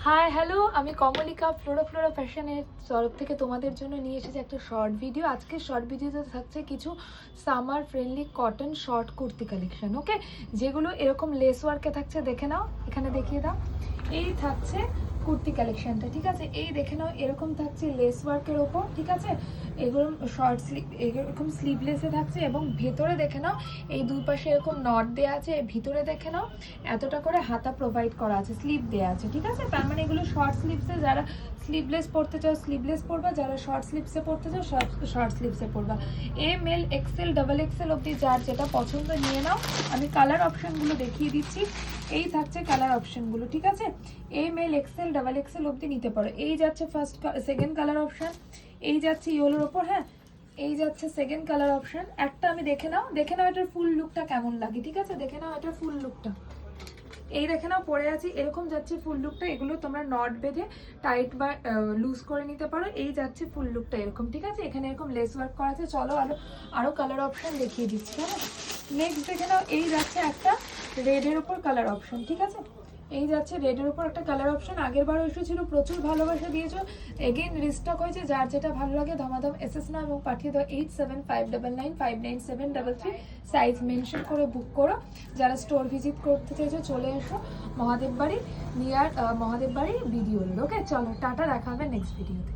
Hi hello, আমি Kamalika Flora ফ্যাশনের তরফ থেকে তোমাদের জন্য নিয়ে এসেছি একটা শর্ট ভিডিও। আজকে শর্ট ভিডিওতে থাকছে কিছু summer friendly cotton short kurti collection, okay, যেগুলো এরকম লেস ওয়ার্কে থাকছে। দেখে নাও, এখানে দেখিয়ে দাও। এই থাকছে কুর্তি কালেকশনটা, ঠিক আছে। এই দেখে নাও, এরকম থাকছে লেস ওয়ার্কের ওপর, ঠিক আছে। এগুলো শর্ট স্লিভ, এরকম স্লিভলেসে থাকছে এবং ভেতরে দেখে নাও এই দুই পাশে এরকম নট দেওয়া আছে। ভিতরে দেখে নাও এতটা করে হাতা প্রোভাইড করা আছে, স্লিভ দেওয়া আছে, ঠিক আছে। তার মানে এগুলো শর্ট স্লিভসে, যারা স্লিভলেস পরতে চাও স্লিভলেস পরবা, যারা শর্ট স্লিভসে পরতে চাও শর্ট স্লিভসে পরবা। M L XL double XL অবধি যার যেটা পছন্দ নিয়ে নাও। আমি কালার অপশনগুলো দেখিয়ে দিচ্ছি। এই থাকছে কালার অপশনগুলো, ঠিক আছে। M L XL double XL অবধি নিতে পারো। এই যাচ্ছে ফার্স্ট সেকেন্ড কালার অপশন, এই যাচ্ছে ইয়েলোর ওপর, হ্যাঁ, এই যাচ্ছে সেকেন্ড কালার অপশন। একটা আমি দেখে নাও এটার ফুল লুকটা কেমন লাগে, ঠিক আছে। দেখে নাও এটার ফুল লুকটা, এই দেখে নাও পরে আছি, এরকম যাচ্ছে ফুল লুকটা। এগুলো তোমরা নট বেঁধে টাইট বা লুজ করে নিতে পারো। এই যাচ্ছে ফুল লুকটা এরকম, ঠিক আছে। এখানে এরকম লেস ওয়ার্ক করা আছে। চলো আরো কালার অপশন দেখিয়ে দিচ্ছি, হ্যাঁ। নেক্সট দেখে নাও, এই যাচ্ছে একটা রেডের ওপর কালার অপশন, ঠিক আছে। এই যাচ্ছে রেডের উপর একটা কালার অপশন। আগের বারও এসেছিল, প্রচুর ভালোবাসা দিয়েছো। এগেইন রিস্টক হয়েছে, যার যেটা ভালো লাগে ধমাধম এসএস নাও এবং পাঠিয়ে দাও 8759959733। সাইজ মেনশন করে বুক করো। যারা স্টোর ভিজিট করতে চাইছো চলে এসো মহাদেব বাড়ি নিয়ার মহাদেব বাড়ি ভিডিও। ওকে, চলো টাটা, দেখা হবে নেক্সট ভিডিওতে।